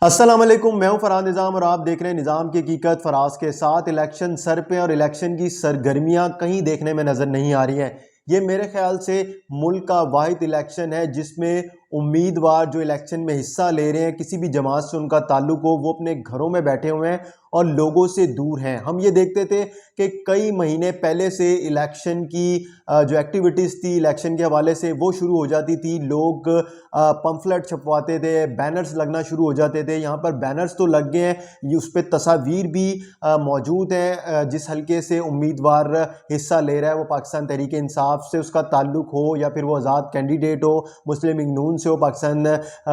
अस्सलाम वालेकुम, मैं हूं फरहान निज़ाम और आप देख रहे हैं निज़ाम की हकीकत। फराज के साथ इलेक्शन सर पे और इलेक्शन की सरगर्मियां कहीं देखने में नज़र नहीं आ रही हैं। ये मेरे ख्याल से मुल्क का वाहिद इलेक्शन है जिसमें उम्मीदवार जो इलेक्शन में हिस्सा ले रहे हैं, किसी भी जमात से उनका ताल्लुक हो, वो अपने घरों में बैठे हुए हैं और लोगों से दूर हैं। हम ये देखते थे कि कई महीने पहले से इलेक्शन की जो एक्टिविटीज़ थी इलेक्शन के हवाले से वो शुरू हो जाती थी। लोग पम्फलेट छपवाते थे, बैनर्स लगना शुरू हो जाते थे। यहाँ पर बैनर्स तो लग गए हैं, ये उस पर तस्वीर भी मौजूद हैं। जिस हल्के से उम्मीदवार हिस्सा ले रहा है वो पाकिस्तान तहरीक इंसाफ से उसका ताल्लुक हो या फिर वो आज़ाद कैंडिडेट हो, मुस्लिम लीग नून से हो, पाकिस्तान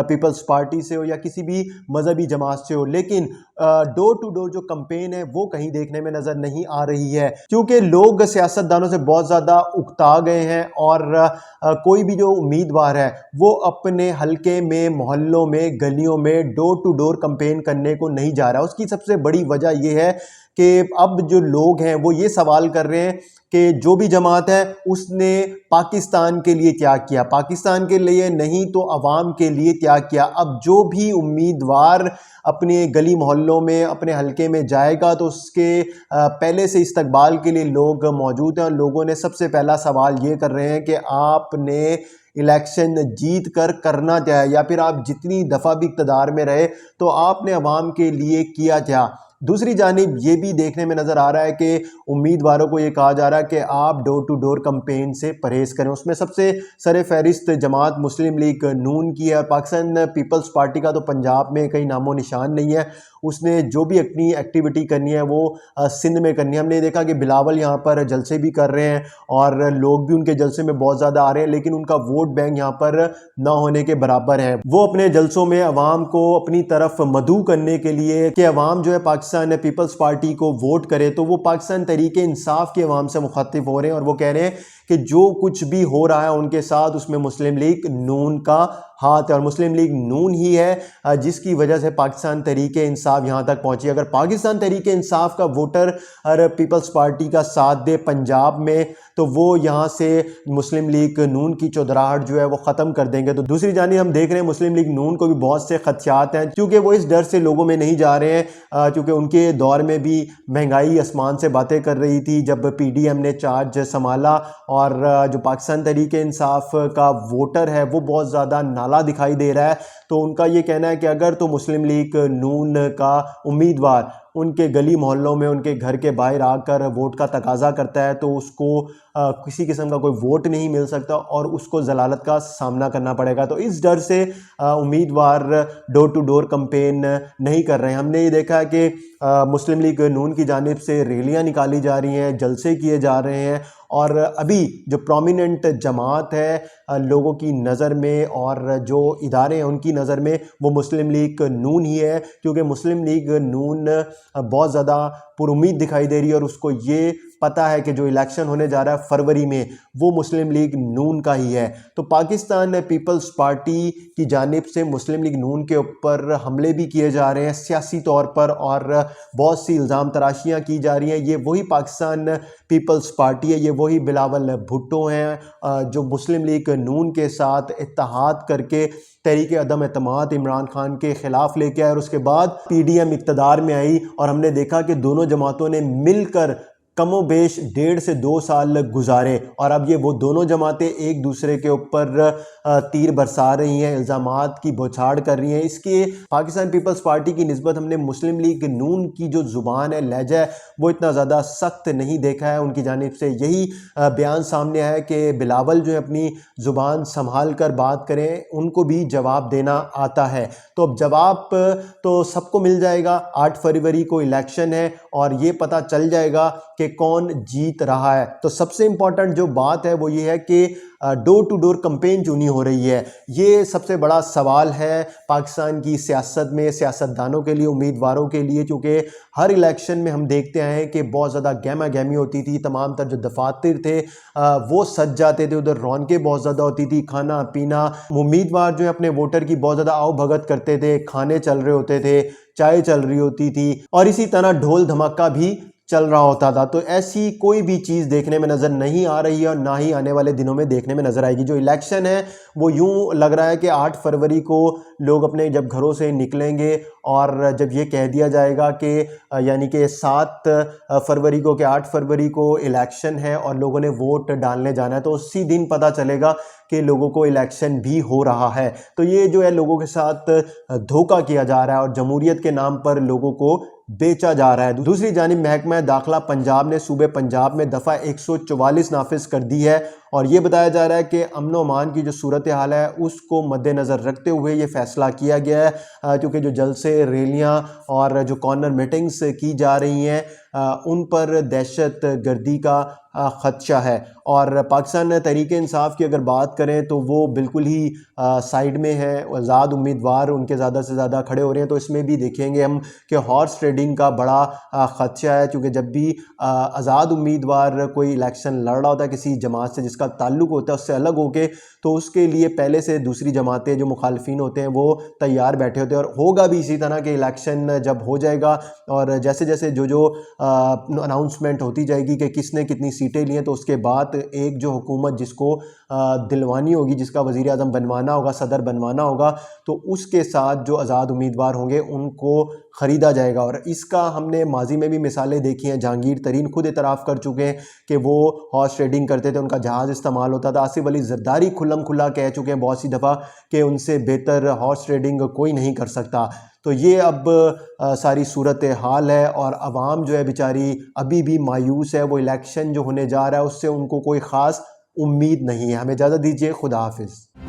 पीपल्स पार्टी से हो या किसी भी मजहबी जमात से हो, लेकिन डोर टू डोर जो कंपेन है वो कहीं देखने में नज़र नहीं आ रही है क्योंकि लोग सियासतदानों से बहुत ज़्यादा उकता गए हैं और कोई भी जो उम्मीदवार है वो अपने हल्के में, मोहल्लों में, गलियों में डोर टू डोर कंपेन करने को नहीं जा रहा। उसकी सबसे बड़ी वजह यह है कि अब जो लोग हैं वो ये सवाल कर रहे हैं कि जो भी जमात है उसने पाकिस्तान के लिए क्या किया, पाकिस्तान के लिए नहीं तो अवाम के लिए क्या किया। अब जो भी उम्मीदवार अपने गली मोहल्लों में, अपने हल्के में जाएगा तो उसके पहले से इस्तकबाल के लिए लोग मौजूद हैं और लोगों ने सबसे पहला सवाल ये कर रहे हैं कि आपने इलेक्शन जीत कर करना क्या है, या फिर आप जितनी दफ़ा भी इक़्तिदार में रहे तो आपने अवाम के लिए किया क्या। दूसरी जानिब ये भी देखने में नज़र आ रहा है कि उम्मीदवारों को ये कहा जा रहा है कि आप डोर टू डोर कंपेन से परहेज़ करें। उसमें सबसे सर फहरिस्त जमात मुस्लिम लीग नून की है और पाकिस्तान पीपल्स पार्टी का तो पंजाब में कहीं नामो निशान नहीं है। उसने जो भी अपनी एक्टिविटी करनी है वो सिंध में करनी है। हमने देखा कि बिलावल यहाँ पर जलसे भी कर रहे हैं और लोग भी उनके जलसे में बहुत ज़्यादा आ रहे हैं, लेकिन उनका वोट बैंक यहाँ पर ना होने के बराबर है। वो अपने जलसों में अवाम को अपनी तरफ मदऊ करने के लिए कि अवाम जो है पाकिस्तान पीपल्स पार्टी को वोट करे, तो वो पाकिस्तान तहरीक इंसाफ के अवाम से मुखातिब हो रहे हैं और वो कह रहे हैं कि जो कुछ भी हो रहा है उनके साथ उसमें मुस्लिम लीग नून का हाथ है और मुस्लिम लीग नून ही है जिसकी वजह से पाकिस्तान तहरीक इंसाफ यहाँ तक पहुँची। अगर पाकिस्तान तहरीक इंसाफ का वोटर और पीपल्स पार्टी का साथ दे पंजाब में तो वो यहाँ से मुस्लिम लीग नून की चौधराहट जो है वो ख़त्म कर देंगे। तो दूसरी जानिब हम देख रहे हैं मुस्लिम लीग नून को भी बहुत से खदशात हैं क्योंकि वो इस डर से लोगों में नहीं जा रहे हैं क्योंकि उनके दौर में भी महंगाई आसमान से बातें कर रही थी जब PDM ने चार्ज संभाला और जो पाकिस्तान तहरीक इंसाफ का वोटर है वो बहुत ज़्यादा नाला दिखाई दे रहा है। तो उनका ये कहना है कि अगर तो मुस्लिम लीग नून का उम्मीदवार उनके गली मोहल्लों में, उनके घर के बाहर आकर वोट का तकाजा करता है तो उसको किसी किस्म का कोई वोट नहीं मिल सकता और उसको जलालत का सामना करना पड़ेगा। तो इस डर से उम्मीदवार डोर टू डोर कंपेन नहीं कर रहे हैं। हमने ये देखा है कि मुस्लिम लीग नून की जानिब से रैलियाँ निकाली जा रही हैं, जलसे किए जा रहे हैं और अभी जो प्रोमिनेंट जमात है लोगों की नज़र में और जो इदारे हैं उनकी नज़र में वो मुस्लिम लीग नून ही है क्योंकि मुस्लिम लीग नून बहुत ज़्यादा पुरुमीद दिखाई दे रही है और उसको ये पता है कि जो इलेक्शन होने जा रहा है फरवरी में वो मुस्लिम लीग नून का ही है। तो पाकिस्तान पीपल्स पार्टी की जानिब से मुस्लिम लीग नून के ऊपर हमले भी किए जा रहे हैं सियासी तौर पर और बहुत सी इल्ज़ाम तराशियाँ की जा रही हैं। ये वही पाकिस्तान पीपल्स पार्टी है, ये वही बिलावल भुट्टो हैं जो मुस्लिम लीग नून के साथ इत्तेहाद करके तहरीक अदम एतमाद इमरान खान के ख़िलाफ़ लेके आए और उसके बाद PDM इक़्तिदार में आई और हमने देखा कि दोनों जमातों ने मिलकर कमोबेश 1.5 से 2 साल गुजारे और अब ये वो दोनों जमातें एक दूसरे के ऊपर तीर बरसा रही हैं, इल्ज़ामात की बौछार कर रही हैं। इसके पाकिस्तान पीपल्स पार्टी की निस्बत हमने मुस्लिम लीग नून की जो ज़ुबान है, लहजा है, वो इतना ज़्यादा सख्त नहीं देखा है। उनकी जानिब से यही बयान सामने आया कि बिलावल जो है अपनी ज़ुबान संभाल कर बात करें, उनको भी जवाब देना आता है। तो अब जवाब तो सबको मिल जाएगा। 8 फरवरी को इलेक्शन है और ये पता चल जाएगा कि कौन जीत रहा है। तो सबसे इम्पॉर्टेंट जो बात है वो ये है कि डोर टू डोर कंपेन जो नहीं हो रही है, ये सबसे बड़ा सवाल है पाकिस्तान की सियासत में, सियासतदानों के लिए, उम्मीदवारों के लिए, क्योंकि हर इलेक्शन में हम देखते हैं कि बहुत ज़्यादा गहमा गहमी होती थी, तमाम तर जो दफातर थे वो सज जाते थे, उधर रौनकें बहुत ज़्यादा होती थी, खाना पीना, उम्मीदवार जो है अपने वोटर की बहुत ज़्यादा आओ भगत करते थे, खाने चल रहे होते थे, चाय चल रही होती थी और इसी तरह ढोल धमाका भी चल रहा होता था। तो ऐसी कोई भी चीज़ देखने में नज़र नहीं आ रही है और ना ही आने वाले दिनों में देखने में नज़र आएगी। जो इलेक्शन है वो यूं लग रहा है कि 8 फरवरी को लोग अपने जब घरों से निकलेंगे और जब ये कह दिया जाएगा कि यानी कि 7 फरवरी को कि 8 फरवरी को इलेक्शन है और लोगों ने वोट डालने जाना है, तो उसी दिन पता चलेगा कि लोगों को इलेक्शन भी हो रहा है। तो ये जो है लोगों के साथ धोखा किया जा रहा है और जमहूरियत के नाम पर लोगों को बेचा जा रहा है। दूसरी जानिब महकमा दाखिला पंजाब ने सूबे पंजाब में दफ़ा 144 नाफिज कर दी है और ये बताया जा रहा है कि अमन अमान की जो सूरत हाल है उसको मद्देनज़र रखते हुए ये फ़ैसला किया गया है, क्योंकि जो जलसे, रैलियाँ और जो कॉर्नर मीटिंग्स की जा रही हैं उन पर दहशत गर्दी का ख़दशा है। और पाकिस्तान तहरीक-ए-इंसाफ़ की अगर बात करें तो वो बिल्कुल ही साइड में है, आज़ाद उम्मीदवार उनके ज़्यादा से ज़्यादा खड़े हो रहे हैं। तो इसमें भी देखेंगे हम कि हॉर्स ट्रेडिंग का बड़ा ख़दशा है, क्योंकि जब भी आज़ाद उम्मीदवार कोई इलेक्शन लड़ रहा होता है किसी जमात से जिसका ताल्लुक़ होता है उससे अलग होके, तो उसके लिए पहले से दूसरी जमातें जो मुखालफिन होते हैं वो तैयार बैठे होते हैं। और होगा भी इसी तरह कि इलेक्शन जब हो जाएगा और जैसे जैसे जो अनाउंसमेंट होती जाएगी कि किसने कितनी सीटें ली हैं, तो उसके बाद एक जो हुकूमत जिसको दिलवानी होगी, जिसका वज़ीर आज़म बनवाना होगा, सदर बनवाना होगा, तो उसके साथ जो आज़ाद उम्मीदवार होंगे उनको ख़रीदा जाएगा। और इसका हमने माजी में भी मिसालें देखी हैं। जहांगीर तरीन खुद इतराफ़ कर चुके हैं कि वो हॉर्स ट्रेडिंग करते थे, उनका जहाज़ इस्तेमाल होता था। आसिफ अली ज़रदारी खुल्लम खुल्ला कह चुके हैं बहुत सी दफ़ा कि उनसे बेहतर हॉर्स ट्रेडिंग कोई नहीं कर सकता। तो ये अब सारी सूरत हाल है और आवाम जो है बेचारी अभी भी मायूस है। वो इलेक्शन जो होने जा रहा है उससे उनको कोई ख़ास उम्मीद नहीं है। हमें इजाज़त दीजिए, खुदा हाफिज़।